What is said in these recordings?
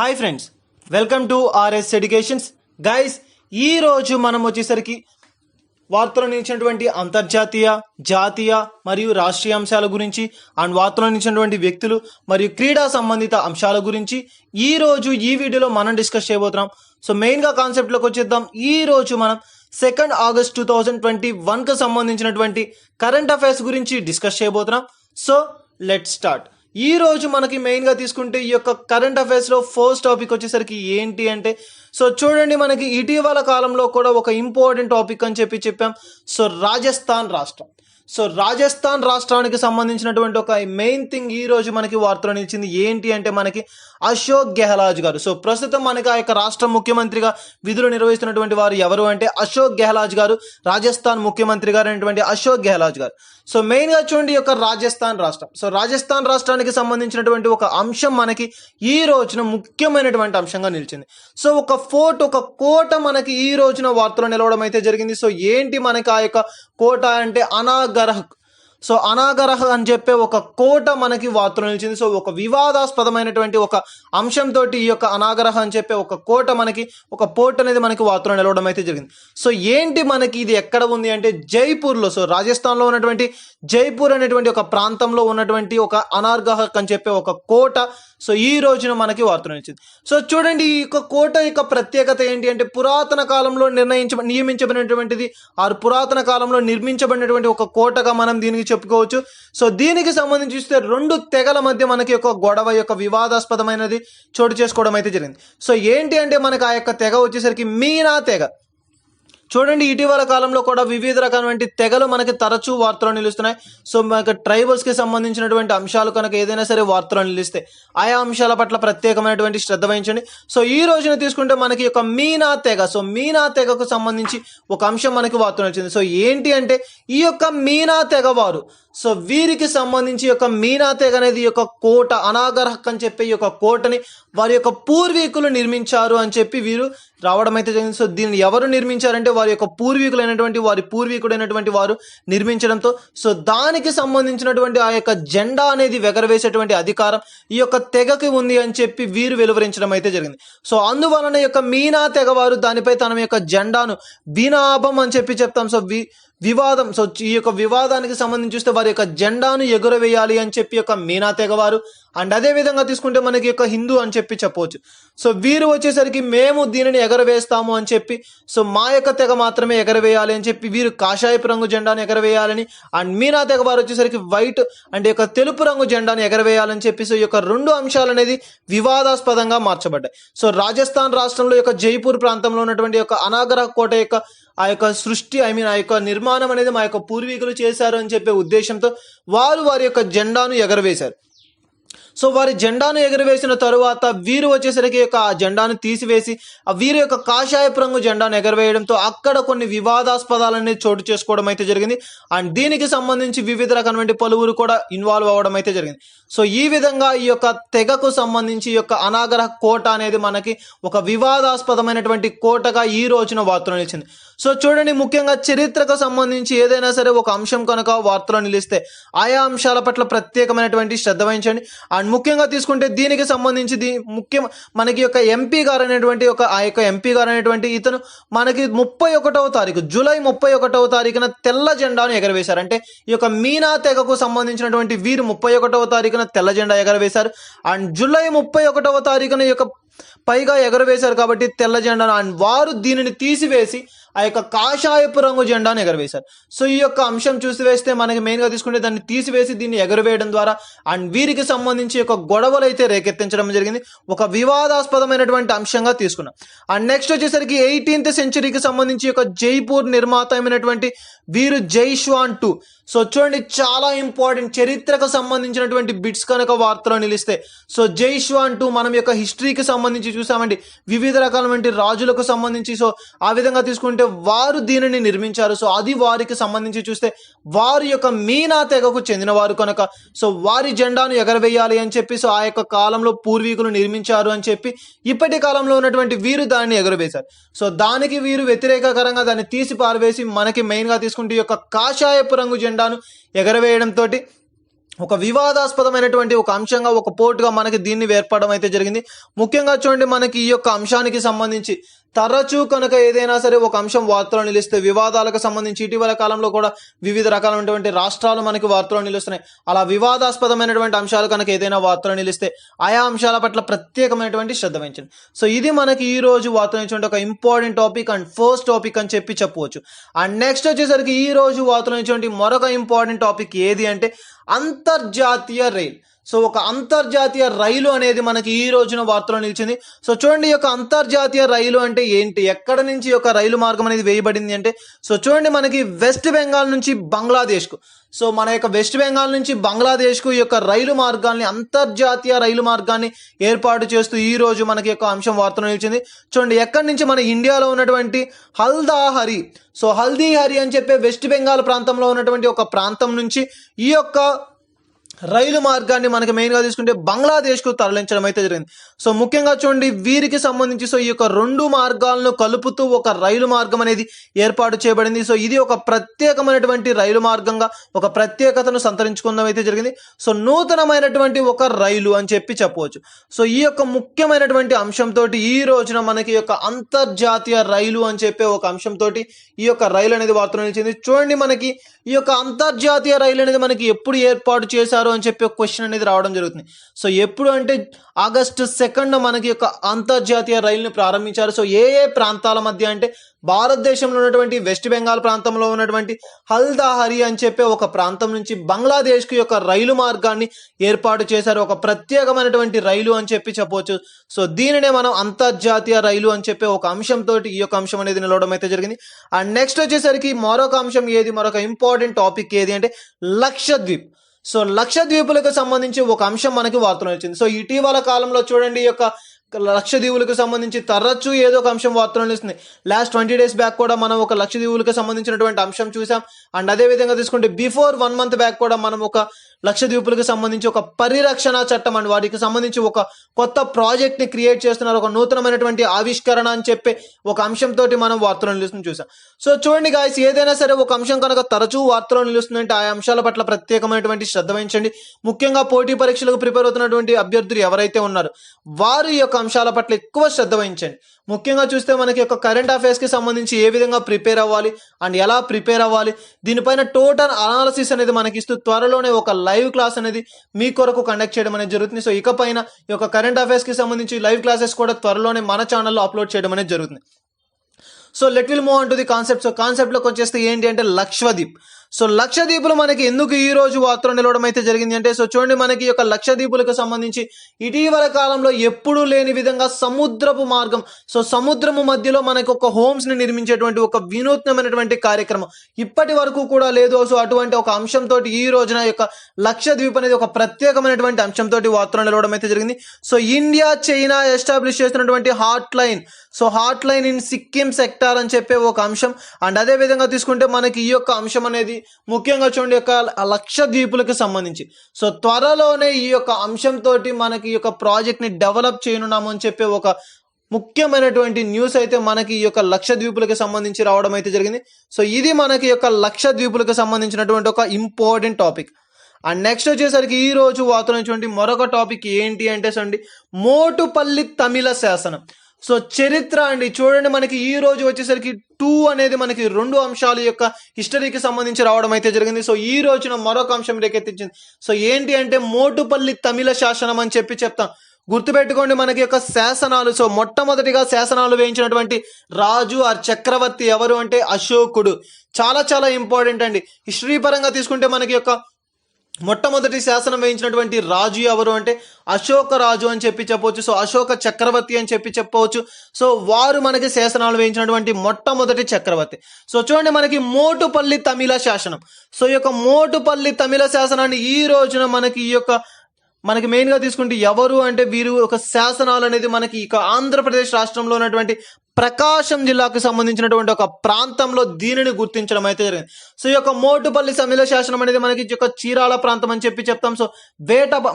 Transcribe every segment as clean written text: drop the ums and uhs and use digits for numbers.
Hi friends, welcome to RS educations. Guys, ఈ రోజు మనం వచ్చేసరికి వార్తలు నిలిచినటువంటి అంతర్జాతీయ, జాతీయ మరియు రాష్ట్రీయ అంశాల గురించి అండ్ వార్తలు నిలిచినటువంటి వ్యక్తులు మరియు క్రీడా సంబంధిత అంశాల గురించి ఈ రోజు ఈ వీడియోలో మనం డిస్కస్ చేయబోతున్నాం. సో మెయిన్గా కాన్సెప్ట్లోకి వచ్చేద్దాం. ఈ రోజు మనం 2 ఆగస్ట్ 2021కు సంబంధించినటువంటి కరెంట్ అఫైర్స్ గురించి డిస్కస్ చేయబోతున్నాం. So let start. ఈ రోజు మనకి మెయిన్గా తీసుకుంటే ఈ యొక్క కరెంట్ అఫైర్స్లో ఫస్ట్ టాపిక్ వచ్చేసరికి ఏంటి అంటే, సో చూడండి, మనకి ఇటీవల కాలంలో కూడా ఒక ఇంపార్టెంట్ టాపిక్ అని చెప్పాం. సో రాజస్థాన్ రాష్ట్రానికి సంబంధించినటువంటి ఒక మెయిన్ థింగ్ ఈ రోజు మనకి వార్తలో నిలిచింది. ఏంటి అంటే మనకి అశోక్ గెహ్లాట్ గారు. సో ప్రస్తుతం మనకి ఆ యొక్క రాష్ట్ర ముఖ్యమంత్రిగా విధులు నిర్వహిస్తున్నటువంటి వారు ఎవరు అంటే అశోక్ గెహ్లాట్ గారు, రాజస్థాన్ ముఖ్యమంత్రి గారు అయినటువంటి అశోక్ గెహ్లాట్ గారు. సో మెయిన్గా చూడండి, ఈ యొక్క రాజస్థాన్ రాష్ట్రానికి సంబంధించినటువంటి ఒక అంశం మనకి ఈ రోజున ముఖ్యమైనటువంటి అంశంగా నిలిచింది. సో ఒక కోట మనకి ఈ రోజున వార్తలో నిలవడం అయితే జరిగింది. సో ఏంటి మనకి ఆ యొక్క కోట అంటే అనాగరహ్ అని చెప్పే ఒక కోట మనకి వార్తలు నిలిచింది. సో ఒక వివాదాస్పదమైనటువంటి ఒక అంశంతో ఈ యొక్క అనాగరహ్ అని చెప్పే ఒక కోట మనకి ఒక పోర్ట్ అనేది మనకి వార్తలు నిలవడం అయితే జరిగింది. సో ఏంటి మనకి ఇది ఎక్కడ ఉంది అంటే జైపూర్లో. సో రాజస్థాన్లో ఉన్నటువంటి జైపూర్ అనేటువంటి ఒక ప్రాంతంలో ఉన్నటువంటి ఒక అనాగరహ్ అని చెప్పే ఒక కోట సో ఈ రోజున మనకి వార్తలు నిలిచింది. సో చూడండి, ఈ యొక్క కోట యొక్క ప్రత్యేకత ఏంటి అంటే పురాతన కాలంలో నియమించబడినటువంటిది పురాతన కాలంలో నిర్మించబడినటువంటి ఒక కోటగా మనం దీనికి చెప్పుకోవచ్చు. సో దీనికి సంబంధించి చూస్తే రెండు తెగల మధ్య మనకి ఒక గొడవ యొక్క వివాదాస్పదమైనది చోటు చేసుకోవడం అయితే జరిగింది. సో ఏంటి అంటే మనకి ఆ యొక్క తెగ వచ్చేసరికి మీనా తెగ. చూడండి, ఇటీవల కాలంలో కూడా వివిధ రకమైన తెగలు మనకి తరచూ వార్తలు నిలుస్తున్నాయి. సో మనకి ట్రైబల్స్కి సంబంధించినటువంటి అంశాలు కనుక ఏదైనా సరే వార్తలు నిలిస్తే ఆయా అంశాల పట్ల ప్రత్యేకమైనటువంటి శ్రద్ధ వహించండి. సో ఈ రోజున తీసుకుంటే మనకి ఒక మీనా తెగ. సో మీనా తెగకు సంబంధించి ఒక అంశం మనకి వార్తలు వచ్చింది. సో ఏంటి అంటే ఈ యొక్క మీనా తెగ వారు, సో వీరికి సంబంధించి యొక్క మీనా తెగ అనేది యొక్క కోట అనాగరహ్ అని చెప్పి ఈ యొక్క కోటని వారి యొక్క పూర్వీకులు నిర్మించారు అని చెప్పి వీరు రావడం అయితే జరిగింది. సో దీన్ని ఎవరు నిర్మించారంటే వారి యొక్క పూర్వీకుడైనటువంటి వారు నిర్మించడంతో సో దానికి సంబంధించినటువంటి ఆ యొక్క జెండా అనేది ఎగరవేసేటువంటి అధికారం ఈ యొక్క తెగకి ఉంది అని చెప్పి వీరు వెలువరించడం అయితే జరిగింది. సో అందువలన ఈ యొక్క మీనా తెగ వారు దానిపై తన యొక్క జెండాను వినాభం అని చెప్పి చెప్తాం. సో వివాదం. సో ఈ యొక్క వివాదానికి సంబంధించి చూస్తే వారి యొక్క జెండాను ఎగురవేయాలి అని చెప్పి యొక్క మీనా తెగవారు. అండ్ అదే విధంగా తీసుకుంటే మనకి యొక్క హిందూ అని చెప్పి చెప్పవచ్చు. సో వీరు వచ్చేసరికి మేము దీనిని ఎగరవేస్తాము అని చెప్పి, సో మా యొక్క తెగ మాత్రమే ఎగరవేయాలి అని చెప్పి వీరు కాషాయపు రంగు జెండాను ఎగరవేయాలని, అండ్ మీనా తెగ వారు వచ్చేసరికి వైట్ అంటే యొక్క తెలుపు రంగు జెండాను ఎగరవేయాలని చెప్పి సో ఈ యొక్క రెండు అంశాలు అనేది వివాదాస్పదంగా మార్చబడ్డాయి. సో రాజస్థాన్ రాష్ట్రంలో యొక్క జైపూర్ ప్రాంతంలో ఉన్నటువంటి యొక్క అనాగరహ్ కోట యొక్క ఆ యొక్క సృష్టి ఆ యొక్క నిర్మాణం అనేది మా యొక్క పూర్వీకులు చేశారు అని చెప్పే ఉద్దేశంతో వారి యొక్క జెండాను ఎగరవేశారు. సో వారి జెండాను ఎగరవేసిన తరువాత వీరు వచ్చేసరికి యొక్క ఆ జెండాను తీసివేసి వీరి యొక్క కాషాయపు రంగు జెండాను ఎగరవేయడంతో అక్కడ కొన్ని వివాదాస్పదాలన్నీ చోటు చేసుకోవడం అయితే జరిగింది. అండ్ దీనికి సంబంధించి వివిధ రకమైన పలువురు కూడా ఇన్వాల్వ్ అవ్వడం అయితే జరిగింది. సో ఈ విధంగా ఈ యొక్క తెగకు సంబంధించి ఈ యొక్క అనాగరహ కోట అనేది మనకి ఒక వివాదాస్పదమైనటువంటి కోటగా ఈ రోజున వార్తలు నిలిచింది. సో చూడండి, ముఖ్యంగా చరిత్రకు సంబంధించి ఏదైనా సరే ఒక అంశం కనుక వార్తలో నిలిస్తే ఆయా అంశాల పట్ల ప్రత్యేకమైనటువంటి శ్రద్ధ వహించండి. అండ్ ముఖ్యంగా తీసుకుంటే దీనికి సంబంధించి మనకి యొక్క ఎంపీ గారు అనేటువంటి ఇతను మనకి జూలై 31వ తారీఖున తెల్ల జెండాను ఎగరవేశారు. అంటే ఈ యొక్క మీనా తెగకు సంబంధించినటువంటి వీరు 31వ తారీఖున తెల్ల జెండా ఎగరవేశారు. అండ్ జూలై 31వ తారీఖున ఈ యొక్క పైగా ఎగరవేశారు కాబట్టి తెల్ల జెండాను, అండ్ వారు దీనిని తీసివేసి ఆ యొక్క కాషాయపు రంగు జెండాను ఎగరవేశారు. సో ఈ యొక్క అంశం చూసివేస్తే మనకి మెయిన్గా తీసుకుంటే దాన్ని తీసివేసి దీన్ని ఎగరవేయడం ద్వారా అండ్ వీరికి సంబంధించి యొక్క గొడవలు అయితే రేకెత్తించడం జరిగింది. ఒక వివాదాస్పదమైనటువంటి అంశంగా తీసుకున్నాం. అండ్ నెక్స్ట్ వచ్చేసరికి 18th సెంచరీకి సంబంధించి యొక్క జైపూర్ నిర్మాత అయినటువంటి వీరు జైష్వాన్ 2. సో చూడండి, చాలా ఇంపార్టెంట్ చరిత్రకు సంబంధించినటువంటి బిట్స్ కనుక వార్తలో నిలిస్తే సో జైష్వాన్ 2 మనం యొక్క హిస్టరీకి సంబంధించి చూసామండి. వివిధ రకాలైన రాజులకు సంబంధించి సో ఆ విధంగా తీసుకుంటే వారు దీనిని నిర్మించారు. సో అది వారికి సంబంధించి చూస్తే వారి యొక్క మీనా తెగకు చెందిన వారు కనుక సో వారి జెండాను ఎగరవేయాలి అని చెప్పి సో ఆ యొక్క కాలంలో పూర్వీకులు నిర్మించారు అని చెప్పి ఇప్పటి కాలంలో ఉన్నటువంటి వీరు దాన్ని ఎగరవేశారు. సో దానికి వీరు వ్యతిరేకకరంగా దాన్ని తీసి పారవేసి మనకి మెయిన్గా తీసుకుంటే ఈ యొక్క కాషాయపు రంగు జెండాను ఎగరవేయడంతో ఒక వివాదాస్పదమైనటువంటి ఒక అంశంగా ఒక పోర్టుగా మనకి దీన్ని ఏర్పడడం అయితే జరిగింది. ముఖ్యంగా చూడండి మనకి ఈ యొక్క అంశానికి సంబంధించి తరచూ కనుక ఏదైనా సరే ఒక అంశం వార్తలో నిలిస్తే వివాదాలకు సంబంధించి ఇటీవల కాలంలో కూడా వివిధ రకాలైనటువంటి రాష్ట్రాలు మనకి వార్తలో నిలుస్తున్నాయి. అలా వివాదాస్పదమైనటువంటి అంశాలు కనుక ఏదైనా వార్తలో నిలిస్తే ఆయా అంశాల పట్ల ప్రత్యేకమైనటువంటి శ్రద్ధ వహించండి. సో ఇది మనకి ఈ రోజు వార్తలో నిలిచిన ఒక important topic and first topic అని చెప్పవచ్చు. అండ్ నెక్స్ట్ వచ్చేసరికి ఈ రోజు వార్తలో నిలిచిన మరొక ఇంపార్టెంట్ టాపిక్ ఏది అంటే అంతర్జాతీయ రైలు. సో ఒక అంతర్జాతీయ రైలు అనేది మనకి ఈ రోజున వార్తలో నిలిచింది. సో చూడండి ఈ యొక్క అంతర్జాతీయ రైలు అంటే ఏంటి, ఎక్కడ నుంచి ఈ యొక్క రైలు మార్గం అనేది వేయబడింది అంటే, సో చూడండి మనకి వెస్ట్ బెంగాల్ నుంచి బంగ్లాదేశ్కు, సో మన యొక్క వెస్ట్ బెంగాల్ నుంచి బంగ్లాదేశ్కు ఈ యొక్క రైలు మార్గాన్ని, అంతర్జాతీయ రైలు మార్గాన్ని ఏర్పాటు చేస్తూ ఈ రోజు మనకి యొక్క అంశం వార్తలో నిలిచింది. చూడండి ఎక్కడి నుంచి మన ఇండియాలో ఉన్నటువంటి హల్దాహరి, సో హల్దీహరి అని చెప్పే వెస్ట్ బెంగాల్ ప్రాంతంలో ఉన్నటువంటి ఒక ప్రాంతం నుంచి ఈ యొక్క రైలు మార్గాన్ని మనకి మెయిన్గా తీసుకుంటే బంగ్లాదేశ్కు తరలించడం అయితే జరిగింది. సో ముఖ్యంగా చూడండి వీరికి సంబంధించి సో ఈ యొక్క రెండు మార్గాలను కలుపుతూ ఒక రైలు మార్గం అనేది ఏర్పాటు చేయబడింది. సో ఇది ఒక ప్రత్యేకమైనటువంటి రైలు మార్గంగా ఒక ప్రత్యేకతను సంతరించుకుందాం అయితే జరిగింది. సో నూతనమైనటువంటి ఒక రైలు అని చెప్పవచ్చు. సో ఈ యొక్క ముఖ్యమైనటువంటి అంశంతో ఈ రోజున మనకి యొక్క అంతర్జాతీయ రైలు అని చెప్పే ఒక అంశంతో ఈ యొక్క రైలు అనేది వార్తలు నిలిచింది. చూడండి మనకి ఈ యొక్క అంతర్జాతీయ రైలు అనేది మనకి ఎప్పుడు ఏర్పాటు చేశారు అని చెప్పి ఒక క్వశ్చన్ అనేది రావడం జరుగుతుంది. సో ఎప్పుడు అంటే ఆగస్టు 2 మనకి యొక్క అంతర్జాతీయ రైలుని ప్రారంభించారు. సో ఏ ప్రాంతాల మధ్య అంటే భారతదేశంలో ఉన్నటువంటి వెస్ట్ బెంగాల్ ప్రాంతంలో ఉన్నటువంటి హల్దాహరి అని చెప్పే ఒక ప్రాంతం నుంచి బంగ్లాదేశ్కి యొక్క రైలు మార్గాన్ని ఏర్పాటు చేశారు. ఒక ప్రత్యేకమైనటువంటి రైలు అని చెప్పవచ్చు. సో దీనినే మనం అంతర్జాతీయ రైలు అని చెప్పే ఒక అంశంతో ఈ యొక్క అంశం అనేది నిలవడం అయితే జరిగింది. అండ్ నెక్స్ట్ వచ్చేసరికి మరొక అంశం ఏది, మరొక ఇంపార్టెంట్ టాపిక్ ఏది అంటే లక్షద్వీప్. సో లక్షద్వీపులకు సంబంధించి ఒక అంశం మనకి వార్తలు వచ్చింది. సో ఇటీవల కాలంలో చూడండి ఈ యొక్క లక్షద్వీపులకు సంబంధించి తరచూ ఏదో ఒక అంశం వార్తలు నిలుస్తుంది. లాస్ట్ 20 days బ్యాక్ కూడా మనం ఒక లక్షద్వీపులకు సంబంధించినటువంటి అంశం చూసాం. అండ్ అదే విధంగా తీసుకుంటే బిఫోర్ 1 month బ్యాక్ కూడా మనం ఒక లక్షద్వీపులకు సంబంధించి ఒక పరిరక్షణ చట్టం అండ్ వాటికి సంబంధించి ఒక కొత్త ప్రాజెక్ట్ ని క్రియేట్ చేస్తున్నారు, ఒక నూతనమైనటువంటి ఆవిష్కరణ అని చెప్పి ఒక అంశంతో మనం వార్తలు నిలుస్తుంది చూసాం. సో చూడండి గాయస్, ఏదైనా సరే ఒక అంశం కనుక తరచూ వార్తలు నిలుస్తుందంటే ఆ అంశాల పట్ల ప్రత్యేకమైనటువంటి శ్రద్ధ వహించండి. ముఖ్యంగా పోటీ పరీక్షలకు ప్రిపేర్ అవుతున్నటువంటి అభ్యర్థులు ఎవరైతే ఉన్నారో వారు ఈ యొక్క అంశాల పట్ల ఎక్కువ శ్రద్ధ వహించండి. ముఖ్యంగా చూస్తే మనకి ఒక కరెంట్ అఫైర్స్ కి సంబంధించి ఏ విధంగా ప్రిపేర్ అవ్వాలి అండ్ ఎలా ప్రిపేర్ అవ్వాలి, దీనిపైన టోటల్ అనాలిసిస్ అనేది మనకి ఇస్తూ త్వరలోనే ఒక లైవ్ క్లాస్ అనేది మీ కొరకు కండక్ట్ చేయడం అనేది జరుగుతుంది. సో ఇకపైన ఈ యొక్క కరెంట్ అఫైర్స్ కి సంబంధించి లైవ్ క్లాసెస్ కూడా త్వరలోనే మన ఛానల్లో అప్లోడ్ చేయడం అనేది జరుగుతుంది. So let will move on to the concept. So concept లోకి వచ్చేస్తే ఏంటి అంటే లక్షద్వీప్. సో లక్షద్వీపులు మనకి ఎందుకు ఈ రోజు వార్తలు నిలవడం అయితే జరిగింది అంటే, సో చూడండి మనకి యొక్క లక్షద్వీపులకు సంబంధించి ఇటీవల కాలంలో ఎప్పుడూ లేని విధంగా సముద్రపు మార్గం, సో సముద్రము మధ్యలో మనకి ఒక హోమ్స్ ని నిర్మించేటువంటి ఒక వినూత్నమైనటువంటి కార్యక్రమం ఇప్పటి వరకు కూడా లేదు. సో అటువంటి ఒక అంశంతో ఈ రోజున యొక్క లక్షద్వీప్ అనేది ఒక ప్రత్యేకమైనటువంటి అంశంతో వార్తలు నిలవడం అయితే జరిగింది. సో ఇండియా చైనా ఎస్టాబ్లిష్ చేస్తున్నటువంటి hot line, so hot line in Sikkim sector అని చెప్పే ఒక అంశం. అండ్ అదే విధంగా తీసుకుంటే మనకి ఈ యొక్క అంశం అనేది ముఖ్యంగా చూడండి యొక్క లక్షద్వీపులకు సంబంధించి సో త్వరలోనే ఈ యొక్క అంశంతో మనకి ఈ యొక్క ప్రాజెక్ట్ ని డెవలప్ చేయనున్నాము అని చెప్పే ఒక ముఖ్యమైనటువంటి న్యూస్ అయితే మనకి ఈ యొక్క లక్షద్వీపులకు సంబంధించి రావడం అయితే జరిగింది. సో ఇది మనకి యొక్క లక్షద్వీపులకు సంబంధించినటువంటి ఒక ఇంపార్టెంట్ టాపిక్. అండ్ నెక్స్ట్ వచ్చేసరికి ఈ రోజు వార్తలు మరొక టాపిక్ ఏంటి అంటే అండి మోటుపల్లి తమిళ శాసనం. సో చరిత్ర అండి, చూడండి మనకి ఈ రోజు వచ్చేసరికి 2 అనేది మనకి 2 అంశాల యొక్క హిస్టరీకి సంబంధించి రావడం అయితే జరిగింది. సో ఈ రోజున మరొక అంశం రేకెత్తించింది. సో ఏంటి అంటే మోటుపల్లి తమిళ శాసనం అని చెప్తాం. గుర్తుపెట్టుకోండి మనకి యొక్క శాసనాలు, సో మొట్టమొదటిగా శాసనాలు వేయించినటువంటి రాజు ఆర్ చక్రవర్తి ఎవరు అంటే అశోకుడు. చాలా చాలా ఇంపార్టెంట్ అండి. హిస్టరీ పరంగా తీసుకుంటే మనకి యొక్క మొట్టమొదటి శాసనం వేయించినటువంటి రాజు ఎవరు అంటే అశోక రాజు అని చెప్పవచ్చు. సో అశోక చక్రవర్తి అని చెప్పవచ్చు. సో వారు మనకి శాసనాలు వేయించినటువంటి మొట్టమొదటి చక్రవర్తి. సో చూడండి మనకి మోటుపల్లి తమిళ శాసనం. సో ఈ యొక్క మోటుపల్లి తమిళ శాసనాన్ని ఈ రోజున మనకి మెయిన్ గా తీసుకుంటే ఎవరు అంటే వీరు ఒక శాసనాలు అనేది మనకి ఇక ఆంధ్రప్రదేశ్ రాష్ట్రంలో ఉన్నటువంటి ప్రకాశం జిల్లాకు సంబంధించినటువంటి ఒక ప్రాంతంలో దీనిని గుర్తించడం అయితే జరిగింది. సో ఈ యొక్క మోటుపల్లి తమిళ శాసనం అనేది మనకి యొక్క చీరాల ప్రాంతం అని చెప్తాం. సో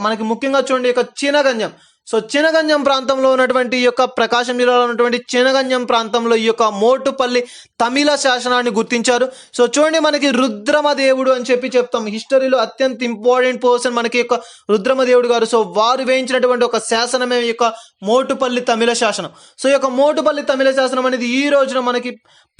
మనకి ముఖ్యంగా చూడండి యొక్క చినగంజం. సో చినగంజం ప్రాంతంలో ఉన్నటువంటి ఈ యొక్క ప్రకాశం జిల్లాలో ఉన్నటువంటి చినగంజం ప్రాంతంలో ఈ యొక్క మోటుపల్లి తమిళ శాసనాన్ని గుర్తించారు. సో చూడండి, మనకి రుద్రమదేవుడు అని చెప్తాం. హిస్టరీలో అత్యంత ఇంపార్టెంట్ పర్సన్ మనకి యొక్క రుద్రమదేవుడు గారు. సో వారు వేయించినటువంటి ఒక శాసనమే ఈ యొక్క మోటుపల్లి తమిళ శాసనం. సో ఈ యొక్క మోటుపల్లి తమిళ శాసనం అనేది ఈ రోజున మనకి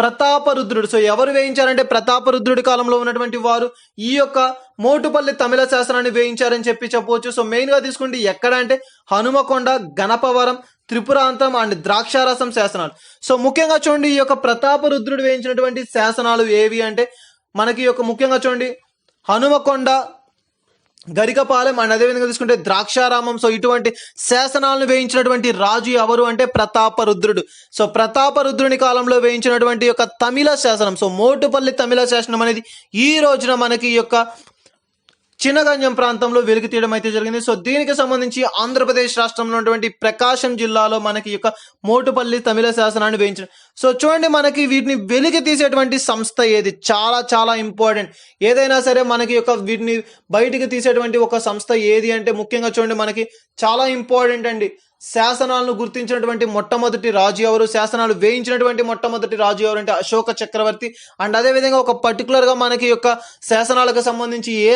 ప్రతాపరుద్రుడు, సో ఎవరు వేయించారంటే ప్రతాపరుద్రుడి కాలంలో ఉన్నటువంటి వారు ఈ యొక్క మోటుపల్లి తమిళ శాసనాన్ని వేయించారని చెప్పవచ్చు. సో మెయిన్ గా తీసుకుంటే ఎక్కడ అంటే హనుమకొండ, గణపవరం, త్రిపురాంతం అండ్ ద్రాక్షారసం శాసనాలు. సో ముఖ్యంగా చూడండి, ఈ యొక్క ప్రతాపరుద్రుడు వేయించినటువంటి శాసనాలు ఏవి అంటే మనకి యొక్క ముఖ్యంగా చూడండి హనుమకొండ, గరికపాలెం అండ్ అదేవిధంగా తీసుకుంటే ద్రాక్షారామం. సో ఇటువంటి శాసనాలను వేయించినటువంటి రాజు ఎవరు అంటే ప్రతాపరుద్రుడు. సో ప్రతాపరుద్రుని కాలంలో వేయించినటువంటి యొక్క తమిళ శాసనం, సో మోటుపల్లి తమిళ శాసనం అనేది ఈ రోజున మనకి ఈ యొక్క చినగంజం ప్రాంతంలో వెలికి తీయడం అయితే జరిగింది. సో దీనికి సంబంధించి ఆంధ్రప్రదేశ్ రాష్ట్రంలో ఉన్నటువంటి ప్రకాశం జిల్లాలో మనకి యొక్క మోటుపల్లి తమిళ శాసనాన్ని వేయించారు. సో చూడండి, మనకి వీటిని వెలికి తీసేటువంటి సంస్థ ఏది, చాలా చాలా ఇంపార్టెంట్. ఏదైనా సరే మనకి యొక్క వీటిని బయటికి తీసేటువంటి ఒక సంస్థ ఏది అంటే ముఖ్యంగా చూడండి మనకి చాలా ఇంపార్టెంట్ అండి. శాసనాలను గుర్తించినటువంటి మొట్టమొదటి రాజు ఎవరు, శాసనాలు వేయించినటువంటి మొట్టమొదటి రాజు ఎవరు అంటే అశోక చక్రవర్తి. అండ్ అదేవిధంగా ఒక పర్టికులర్ గా మనకి యొక్క శాసనాలకు సంబంధించి ఏ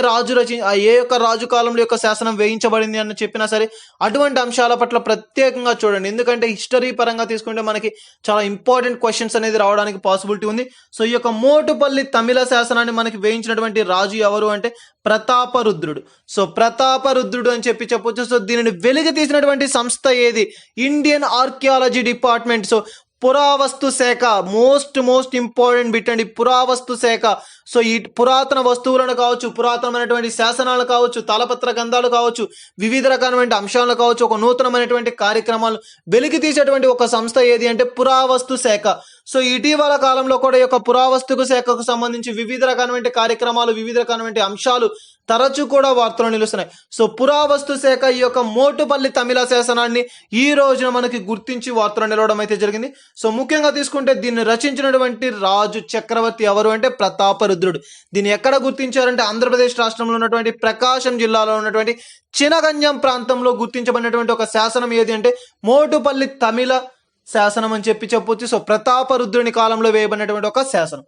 యొక్క రాజు కాలంలో యొక్క శాసనం వేయించబడింది అని చెప్పినా సరే అటువంటి అంశాల పట్ల ప్రత్యేకంగా చూడండి. ఎందుకంటే హిస్టరీ పరంగా తీసుకుంటే మనకి చాలా ఇంపార్టెంట్ క్వశ్చన్స్ అనేది రావడానికి పాసిబిలిటీ ఉంది. సో ఈ యొక్క మోటుపల్లి తమిళ శాసనాన్ని మనకి వేయించినటువంటి రాజు ఎవరు అంటే ప్రతాపరుద్రుడు. సో ప్రతాపరుద్రుడు అని చెప్పొచ్చు. సో దీనిని వెలికి తీసినటువంటి సంస్థ ఏది, ఇండియన్ ఆర్కియాలజీ డిపార్ట్మెంట్. సో పురావస్తు శాఖ, మోస్ట్ ఇంపార్టెంట్ బిట్ అండి, పురావస్తు శాఖ. సో ఈ పురాతన వస్తువులను కావచ్చు, పురాతనమైనటువంటి శాసనాలు కావచ్చు, తాళపత్ర గ్రంథాలు కావచ్చు, వివిధ రకాలైన అంశాలు కావచ్చు, ఒక నూతనమైనటువంటి కార్యక్రమాలు వెలికి తీసేటువంటి ఒక సంస్థ ఏది అంటే పురావస్తు శాఖ. సో ఇటీవల కాలంలో కూడా ఈ యొక్క పురావస్తు శాఖకు సంబంధించి వివిధ రకాలైన కార్యక్రమాలు, వివిధ రకాలైన అంశాలు తరచూ కూడా వార్తలు నిలుస్తున్నాయి. సో పురావస్తు శాఖ ఈ యొక్క మోటుపల్లి తమిళ శాసనాన్ని ఈ రోజున మనకి గుర్తించి వార్తలు నిలవడం అయితే జరిగింది. సో ముఖ్యంగా తీసుకుంటే దీన్ని రచించినటువంటి రాజు చక్రవర్తి ఎవరు అంటే ప్రతాపరుద్రుడు. దీన్ని ఎక్కడ గుర్తించారంటే ఆంధ్రప్రదేశ్ రాష్ట్రంలో ఉన్నటువంటి ప్రకాశం జిల్లాలో ఉన్నటువంటి చినగంజం ప్రాంతంలో గుర్తించబడినటువంటి ఒక శాసనం ఏది అంటే మోటుపల్లి తమిళ శాసనం అని చెప్పొచ్చు. సో ప్రతాపరుద్రుని కాలంలో వేయబడినటువంటి ఒక శాసనం.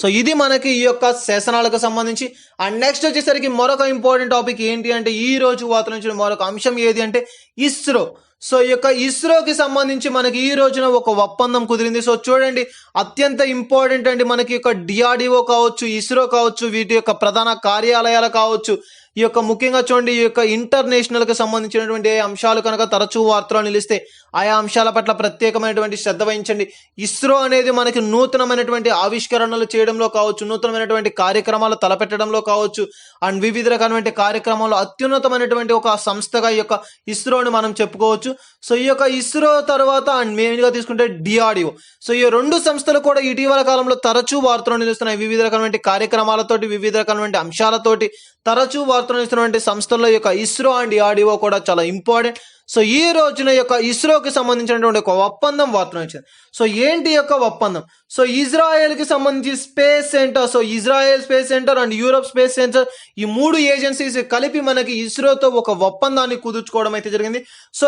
సో ఇది మనకి ఈ యొక్క శాసనాలకు సంబంధించి. అండ్ నెక్స్ట్ వచ్చేసరికి మరొక ఇంపార్టెంట్ టాపిక్ ఏంటి అంటే ఈ రోజు వార్తల నుంచి మరొక అంశం ఏది అంటే ఇస్రో. సో ఈ యొక్క ఇస్రోకి సంబంధించి మనకి ఈ రోజున ఒక ఒప్పందం కుదిరింది. సో చూడండి, అత్యంత ఇంపార్టెంట్ అండి. మనకి యొక్క డిఆర్డిఓ కావచ్చు, ఇస్రో కావచ్చు, వీటి యొక్క ప్రధాన కార్యాలయాలు కావచ్చు, ఈ యొక్క ముఖ్యంగా చూడండి ఈ యొక్క ఇంటర్నేషనల్ కి సంబంధించినటువంటి అంశాలు కనుక తరచూ వార్తలు నిలిస్తే ఆయా అంశాల పట్ల ప్రత్యేకమైనటువంటి శ్రద్ధ వహించండి. ఇస్రో అనేది మనకి నూతనమైనటువంటి ఆవిష్కరణలు చేయడంలో కావచ్చు, నూతనమైనటువంటి కార్యక్రమాలు తలపెట్టడంలో కావచ్చు, అండ్ వివిధ రకాలైన కార్యక్రమాలు అత్యున్నతమైనటువంటి ఒక సంస్థగా ఈ యొక్క ఇస్రోని మనం చెప్పుకోవచ్చు. సో ఈ యొక్క ఇస్రో తర్వాత అండ్ మెయిన్ గా తీసుకుంటే డిఆర్డిఓ. సో ఈ రెండు సంస్థలు కూడా ఇటీవల కాలంలో తరచూ వార్తలు నిలుస్తున్నాయి. వివిధ రకాలైన కార్యక్రమాలతోటి, వివిధ రకాలైన అంశాలతోటి తరచూ వార్తలు ఇస్తున్నటువంటి సంస్థల్లో యొక్క ఇస్రో అండ్ డిఆర్డిఓ కూడా చాలా ఇంపార్టెంట్. సో ఈ రోజున యొక్క ఇస్రోకి సంబంధించినటువంటి ఒక ఒప్పందం వార్తలు వచ్చింది. సో ఏంటి యొక్క ఒప్పందం? సో ఇజ్రాయెల్ కి సంబంధించి space centre, so Israel space centre and Europe space centre, ఈ మూడు ఏజెన్సీస్ కలిపి మనకి ఇస్రోతో ఒక ఒప్పందాన్ని కుదుర్చుకోవడం అయితే జరిగింది. సో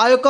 ఆ యొక్క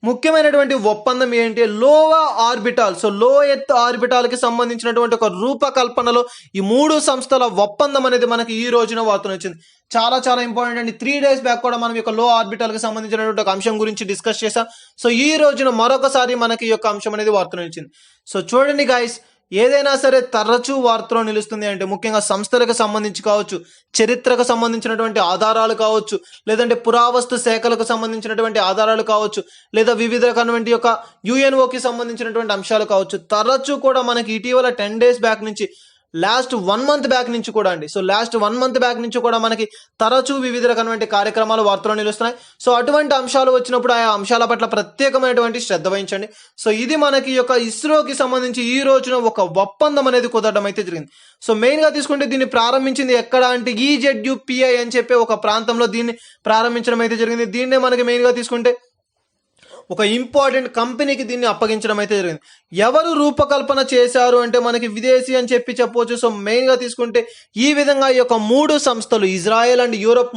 ముఖ్యమైనటువంటి ఒప్పందం ఏంటి, లోవా ఆర్బిటాల్. సో లో ఎర్త్ ఆర్బిటాల్ కి సంబంధించినటువంటి ఒక రూపకల్పనలో ఈ మూడు సంస్థల ఒప్పందం అనేది మనకి ఈ రోజున వార్తలు వచ్చింది. చాలా చాలా ఇంపార్టెంట్ అండి. 3 days బ్యాక్ కూడా మనం యొక్క లో ఆర్బిటాల్ కి సంబంధించినటువంటి ఒక అంశం గురించి డిస్కస్ చేసాం. సో ఈ రోజున మరొకసారి మనకి ఈ యొక్క అంశం అనేది వార్తలు వచ్చింది. సో చూడండి గైస్, ఏదైనా సరే తరచూ వార్తలో నిలుస్తుంది అంటే ముఖ్యంగా సంస్థలకు సంబంధించి కావచ్చు, చరిత్రకు సంబంధించినటువంటి ఆధారాలు కావచ్చు, లేదంటే పురావస్తు శాఖలకు సంబంధించినటువంటి ఆధారాలు కావచ్చు, లేదా వివిధ రకమైనటువంటి యొక్క యుఎన్ఓకి సంబంధించినటువంటి అంశాలు కావచ్చు, తరచూ కూడా మనకి ఇటీవల 10 days బ్యాక్ నుంచి లాస్ట్ 1 month బ్యాక్ నుంచి కూడా అండి. సో లాస్ట్ 1 month బ్యాక్ నుంచి కూడా మనకి తరచూ వివిధ రకమైన కార్యక్రమాలు వార్తలు నిలుస్తున్నాయి. సో అటువంటి అంశాలు వచ్చినప్పుడు ఆ అంశాల పట్ల ప్రత్యేకమైనటువంటి శ్రద్ధ వహించండి. సో ఇది మనకి యొక్క ఇస్రోకి సంబంధించి ఈ రోజున ఒక ఒప్పందం అనేది కుదరడం అయితే జరిగింది. సో మెయిన్ గా తీసుకుంటే దీన్ని ప్రారంభించింది ఎక్కడ అంటే EZUPI అని చెప్పే ఒక ప్రాంతంలో దీన్ని ప్రారంభించడం అయితే జరిగింది. దీన్నే మనకి మెయిన్ గా తీసుకుంటే ఒక ఇంపార్టెంట్ కంపెనీకి దీన్ని అప్పగించడం అయితే జరిగింది. ఎవరు రూపకల్పన చేశారు అంటే మనకి విదేశీ అని చెప్పి చెప్పవచ్చు. సో మెయిన్గా తీసుకుంటే ఈ విధంగా ఈ యొక్క 3 సంస్థలు, ఇజ్రాయెల్ అండ్ యూరోప్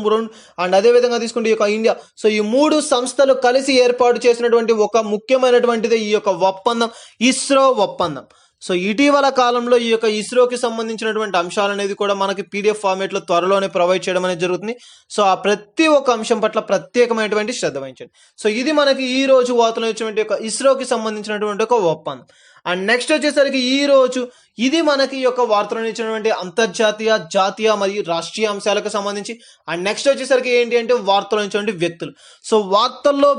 అండ్ అదే విధంగా తీసుకుంటే ఈ యొక్క ఇండియా, సో ఈ 3 సంస్థలు కలిసి ఏర్పాటు చేసినటువంటి ఒక ముఖ్యమైనటువంటిది ఈ యొక్క ఒప్పందం, ఇస్రో ఒప్పందం. సో ఇటీవల కాలంలో ఈ యొక్క ఇస్రోకి సంబంధించినటువంటి అంశాలు అనేది కూడా మనకి పీడిఎఫ్ ఫార్మేట్లో త్వరలోనే ప్రొవైడ్ చేయడం అనేది జరుగుతుంది. సో ఆ ప్రతి ఒక్క అంశం పట్ల ప్రత్యేకమైనటువంటి శ్రద్ధ వహించండి. సో ఇది మనకి ఈ రోజు వార్తలు వచ్చినటువంటి ఒక ఇస్రోకి సంబంధించినటువంటి ఒక ఒప్పందం. అండ్ నెక్స్ట్ వచ్చేసరికి ఈ రోజు ఇది మనకి యొక్క వార్తలను ఇచ్చినటువంటి అంతర్జాతీయ, జాతీయ మరియు రాష్ట్రీయ అంశాలకు సంబంధించి. అండ్ నెక్స్ట్ వచ్చేసరికి ఏంటి అంటే వార్తలు ఇచ్చినటువంటి వ్యక్తులు. సో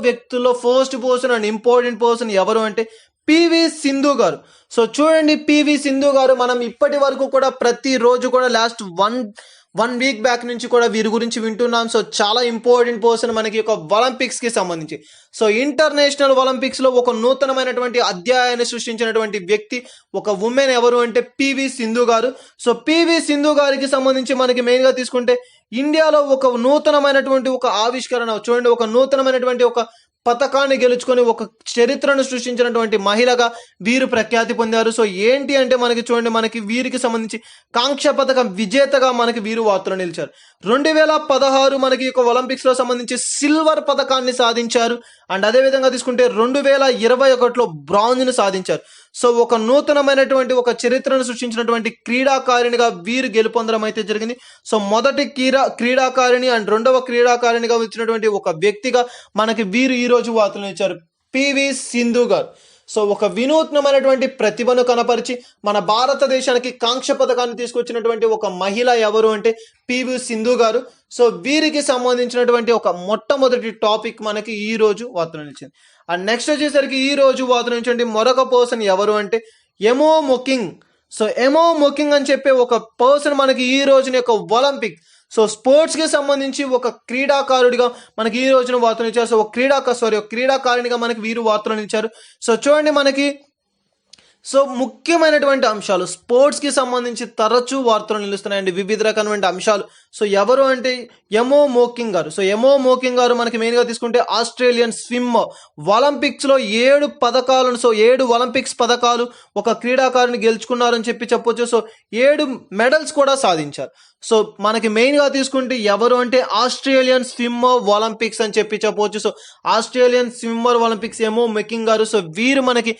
వ్యక్తుల్లో first person and important person ఎవరు అంటే పివి సింధు గారు. సో చూడండి, పివి సింధు గారు మనం ఇప్పటి వరకు కూడా ప్రతిరోజు కూడా లాస్ట్ వన్ వీక్ బ్యాక్ నుంచి కూడా వీరి గురించి వింటున్నాం. సో చాలా ఇంపార్టెంట్ పర్సన్ మనకి ఒక ఒలింపిక్స్ కి సంబంధించి. సో ఇంటర్నేషనల్ ఒలింపిక్స్ లో ఒక నూతనమైనటువంటి అధ్యాయాన్ని సృష్టించినటువంటి వ్యక్తి, ఒక ఉమెన్ ఎవరు అంటే పివి సింధు గారు. సో పివి సింధు గారికి సంబంధించి మనకి మెయిన్ గా తీసుకుంటే ఇండియాలో ఒక నూతనమైనటువంటి ఒక ఆవిష్కరణ చూడండి, ఒక నూతనమైనటువంటి ఒక పథకాన్ని గెలుచుకొని ఒక చరిత్రను సృష్టించినటువంటి మహిళగా వీరు ప్రఖ్యాతి పొందారు. సో ఏంటి అంటే మనకి చూడండి, మనకి వీరికి సంబంధించి కాంక్ష పథకం విజేతగా మనకి వీరు వార్తలు నిలిచారు. 2016 మనకి ఒక ఒలింపిక్స్ లో సంబంధించి సిల్వర్ పథకాన్ని సాధించారు. అండ్ అదే విధంగా తీసుకుంటే 2021లో బ్రాంజ్ ను సాధించారు. సో ఒక నూతనమైనటువంటి ఒక చరిత్రను సృష్టించినటువంటి క్రీడాకారిణిగా వీరు గెలుపొందడం అయితే జరిగింది. సో మొదటి క్రీడాకారిణి అండ్ రెండవ క్రీడాకారిణిగా వచ్చినటువంటి ఒక వ్యక్తిగా మనకి వీరు ఈ రోజు వార్తలు ఇచ్చారు, పివి సింధు గారు. సో ఒక వినూత్నమైనటువంటి ప్రతిభను కనపరిచి మన భారతదేశానికి కాంక్ష పథకాన్ని తీసుకొచ్చినటువంటి ఒక మహిళ ఎవరు అంటే పివి సింధు గారు. సో వీరికి సంబంధించినటువంటి ఒక మొట్టమొదటి టాపిక్ మనకి ఈ రోజు వార్తలు నిలిచింది. అండ్ నెక్స్ట్ వచ్చేసరికి ఈ రోజు వార్తలు నిలిచింది మరొక పర్సన్ ఎవరు అంటే ఎమో మొకింగ్. సో ఎమో మొకింగ్ అని చెప్పే ఒక పర్సన్ మనకి ఈ రోజున యొక్క ఒలింపిక్, సో స్పోర్ట్స్ కి సంబంధించి ఒక క్రీడాకారుడిగా మనకి ఈ రోజున వార్తలు ఇచ్చారు. సో ఒక క్రీడాకారునిగా మనకి వీరు వార్తలు ఇచ్చారు. సో చూడండి, మనకి సో ముఖ్యమైనటువంటి అంశాలు స్పోర్ట్స్ కి సంబంధించి తరచూ వార్తలు నిలుస్తున్నాయండి, వివిధ రకమైన అంశాలు. సో ఎవరు అంటే ఎమో మోకింగ్ గారు. సో ఎమో మోకింగ్ గారు మనకి మెయిన్ గా తీసుకుంటే ఆస్ట్రేలియన్ స్విమ్మర్. ఒలింపిక్స్ లో 7 పథకాలను, సో 7 ఒలింపిక్స్ పథకాలు ఒక క్రీడాకారుని గెలుచుకున్నారని చెప్పొచ్చు. సో 7 మెడల్స్ కూడా సాధించారు. సో మనకి మెయిన్ గా తీసుకుంటే ఎవరు అంటే ఆస్ట్రేలియన్ స్విమ్మర్ ఒలింపిక్స్ అని చెప్పొచ్చు. సో ఆస్ట్రేలియన్ స్విమ్మర్ ఒలింపిక్స్ ఎమో మోకింగ్ గారు. సో వీరు మనకి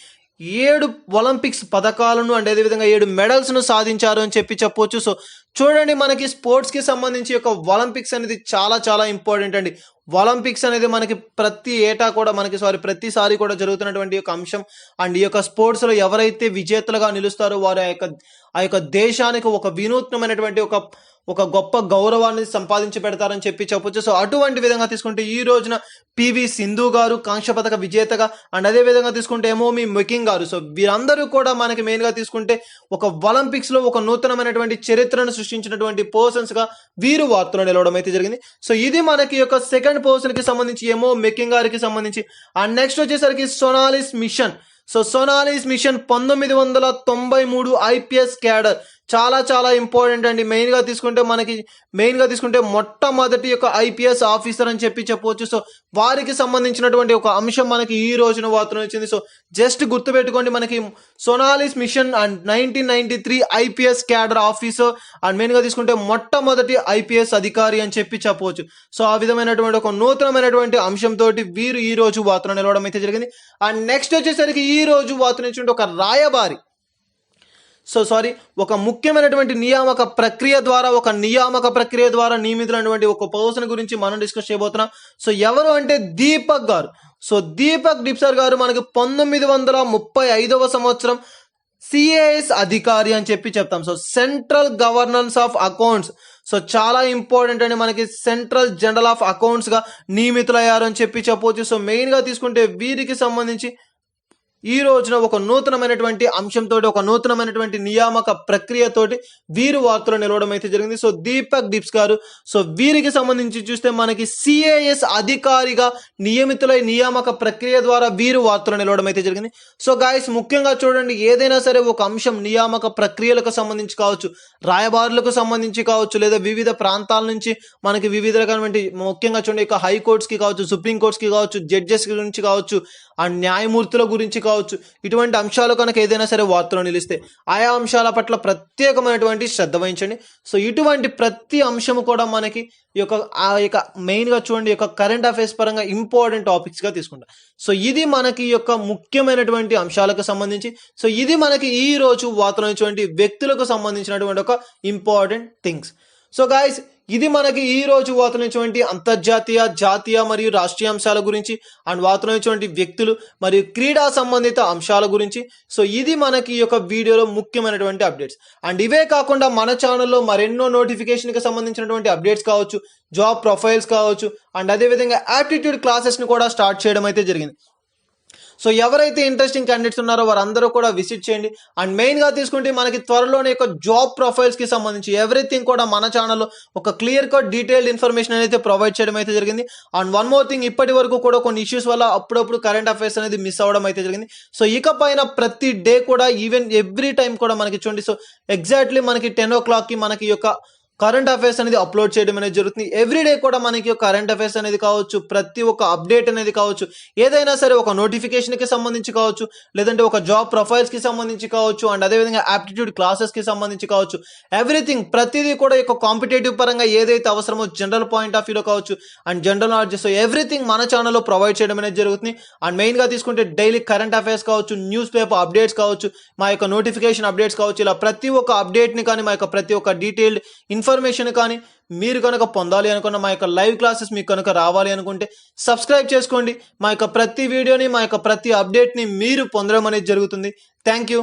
7 ఒలింపిక్స్ పథకాలను అండ్ అదేవిధంగా 7 మెడల్స్ ను సాధించారు అని చెప్పొచ్చు. సో చూడండి, మనకి స్పోర్ట్స్ కి సంబంధించి ఒక ఒలింపిక్స్ అనేది చాలా చాలా ఇంపార్టెంట్ అండి. ఒలింపిక్స్ అనేది మనకి ప్రతిసారి కూడా జరుగుతున్నటువంటి ఒక అంశం. అండ్ ఈ యొక్క స్పోర్ట్స్ లో ఎవరైతే విజేతలుగా నిలుస్తారో వారు ఆ యొక్క దేశానికి ఒక వినూత్నమైనటువంటి ఒక గొప్ప గౌరవాన్ని సంపాదించి పెడతారని చెప్పొచ్చు. సో అటువంటి విధంగా తీసుకుంటే ఈ రోజున పివి సింధు గారు కాంక్ష పథక విజేతగా, అండ్ అదే విధంగా తీసుకుంటే ఎమోమి మొకింగ్ గారు. సో వీరందరూ కూడా మనకి మెయిన్ గా తీసుకుంటే ఒక ఒలింపిక్స్ లో ఒక నూతనమైనటువంటి చరిత్రను సృష్టించినటువంటి పర్సన్స్ గా వీరు వార్తలు నిలవడం అయితే జరిగింది. సో ఇది మనకి యొక్క సెకండ్ పర్సన్ కి సంబంధించి ఎమో మొకింగ్ గారికి సంబంధించి. అండ్ నెక్స్ట్ వచ్చేసరికి సోనాలిస్ మిషన్. సో సోనాలిస్ మిషన్ 1993 ఐపీఎస్ క్యాడర్, చాలా చాలా ఇంపార్టెంట్ అండి. మెయిన్ గా తీసుకుంటే మొట్టమొదటి యొక్క ఐపీఎస్ ఆఫీసర్ అని చెప్పొచ్చు. సో వారికి సంబంధించినటువంటి ఒక అంశం మనకి ఈ రోజున వార్తలు వచ్చింది. సో జస్ట్ గుర్తుపెట్టుకోండి, మనకి సోనాలిస్ mission and 1993 IPS cadre officer and main గా తీసుకుంటే మొట్టమొదటి ఐపీఎస్ అధికారి అని చెప్పొచ్చు. సో ఆ విధమైనటువంటి ఒక నూతనమైనటువంటి అంశంతో వీరు ఈ రోజు వార్తలు నిలవడం అయితే జరిగింది. అండ్ నెక్స్ట్ వచ్చేసరికి ఈ రోజు వార్తలు ఇచ్చినటువంటి ఒక రాయబారి, ఒక ముఖ్యమైనటువంటి నియామక ప్రక్రియ ద్వారా నియమితులైనటువంటి ఒక పర్సన్ గురించి మనం డిస్కస్ చేయబోతున్నాం. సో ఎవరు అంటే దీపక్ గారు. సో దీపక్ డిప్సర్ గారు మనకి 1935వ సంవత్సరం సిఏఎస్ అధికారి అని చెప్తాం. So central governance of accounts, so చాలా ఇంపార్టెంట్ అండి, మనకి సెంట్రల్ జనరల్ ఆఫ్ అకౌంట్స్ గా నియమితులయ్యారు అని చెప్పొచ్చు. సో మెయిన్ గా తీసుకుంటే వీరికి సంబంధించి ఈ రోజున ఒక నూతనమైనటువంటి అంశంతో, ఒక నూతనమైనటువంటి నియామక ప్రక్రియతోటి వీరు వార్తలు నిలవడం అయితే జరిగింది. సో దీపక్ డిప్స్ గారు, సో వీరికి సంబంధించి చూస్తే మనకి సిఏఎస్ అధికారిగా నియమితులై నియామక ప్రక్రియ ద్వారా వీరు వార్తలు నిలవడం అయితే జరిగింది. సో గాయస్, ముఖ్యంగా చూడండి, ఏదైనా సరే ఒక అంశం నియామక ప్రక్రియలకు సంబంధించి కావచ్చు, రాయబారులకు సంబంధించి కావచ్చు, లేదా వివిధ ప్రాంతాల నుంచి మనకి వివిధ రకమైనటువంటి, ముఖ్యంగా చూడండి, ఇక హైకోర్ట్స్కి కావచ్చు, సుప్రీం కోర్ట్స్కి కావచ్చు, జడ్జెస్ గురించి కావచ్చు, ఆ న్యాయమూర్తుల గురించి కావచ్చు, ఇటువంటి అంశాలు కనుక ఏదైనా సరే వార్తలు నిలిస్తే ఆయా అంశాల పట్ల ప్రత్యేకమైనటువంటి శ్రద్ధ వహించండి. సో ఇటువంటి ప్రతి అంశము కూడా మనకి ఈ యొక్క మెయిన్గా చూడండి, ఈ యొక్క కరెంట్ అఫైర్స్ పరంగా ఇంపార్టెంట్ టాపిక్స్గా తీసుకుంటాం. సో ఇది మనకి ఈ యొక్క ముఖ్యమైనటువంటి అంశాలకు సంబంధించి, సో ఇది మనకి ఈ రోజు వార్తలు ఇచ్చినటువంటి వ్యక్తులకు సంబంధించినటువంటి ఒక ఇంపార్టెంట్ థింగ్స్. సో గాయస్, ఇది మనకి ఈ రోజు వార్తనిచ్చినటువంటి అంతర్జాతీయ, జాతీయ మరియు రాష్ట్రీయ అంశాల గురించి అండ్ వార్తనిచ్చినటువంటి వ్యక్తులు మరియు క్రీడా సంబంధిత అంశాల గురించి. సో ఇది మనకి ఈ యొక్క వీడియోలో ముఖ్యమైనటువంటి అప్డేట్స్. అండ్ ఇవే కాకుండా మన ఛానల్లో మరెన్నో నోటిఫికేషన్కి సంబంధించినటువంటి అప్డేట్స్ కావచ్చు, జాబ్ ప్రొఫైల్స్ కావచ్చు, అండ్ అదేవిధంగా యాప్టిట్యూడ్ క్లాసెస్ని కూడా స్టార్ట్ చేయడం అయితే జరిగింది. సో ఎవరైతే ఇంట్రెస్టింగ్ క్యాండిడేట్స్ ఉన్నారో వారందరూ కూడా విజిట్ చేయండి. అండ్ మెయిన్గా తీసుకుంటే మనకి త్వరలోనే ఒక జాబ్ ప్రొఫైల్స్కి సంబంధించి ఎవ్రీథింగ్ కూడా మన ఛానల్లో ఒక క్లియర్ కట్ డీటెయిల్డ్ ఇన్ఫర్మేషన్ అయితే ప్రొవైడ్ చేయడం అయితే జరిగింది. అండ్ వన్ మోర్ థింగ్, ఇప్పటి వరకు కూడా కొన్ని ఇష్యూస్ వల్ల అప్పుడప్పుడు కరెంట్ అఫైర్స్ అనేది మిస్ అవ్వడం అయితే జరిగింది. సో ఇకపైన ప్రతి డే కూడా, ఈవెన్ ఎవ్రీ టైం కూడా మనకి చూడండి, సో ఎగ్జాక్ట్లీ మనకి 10 o'clockకి మనకి ఈ యొక్క కరెంట్ అఫైర్స్ అనేది అప్లోడ్ చేయడం అనేది జరుగుతుంది. ఎవ్రీడే కూడా మనకి కరెంట్ అఫైర్స్ అనేది కావచ్చు, ప్రతి ఒక్క అప్డేట్ అనేది కావచ్చు, ఏదైనా సరే ఒక నోటిఫికేషన్కి సంబంధించి కావచ్చు, లేదంటే ఒక జాబ్ ప్రొఫైల్స్కి సంబంధించి కావచ్చు, అండ్ అదేవిధంగా యాప్టిట్యూడ్ క్లాసెస్కి సంబంధించి కావచ్చు, ఎవ్రీథింగ్ ప్రతిదీ కూడా ఈ కాంపిటేటివ్ పరంగా ఏదైతే అవసరమో జనరల్ పాయింట్ ఆఫ్ వ్యూలో కావచ్చు and general knowledge, so everything మన ఛానల్లో ప్రొవైడ్ చేయడం అనేది జరుగుతుంది. అండ్ మెయిన్గా తీసుకుంటే డైలీ కరెంట్ అఫైర్స్ కావచ్చు, న్యూస్ పేపర్ అప్డేట్స్ కావచ్చు, మా యొక్క నోటిఫికేషన్ అప్డేట్స్ కావచ్చు, ఇలా ప్రతి ఒక్క అప్డేట్ని కానీ, మా యొక్క ప్రతి ఒక్క డీటెయిల్డ్ ఇన్ఫర్మేషన్ కానీ మీరు కనుక పొందాలి అనుకున్న, మా యొక్క లైవ్ క్లాసెస్ మీకు కనుక రావాలి అనుకుంటే సబ్స్క్రైబ్ చేసుకోండి. మా యొక్క ప్రతి వీడియోని, మా యొక్క ప్రతి అప్డేట్ని మీరు పొందడం అనేది జరుగుతుంది. Thank you.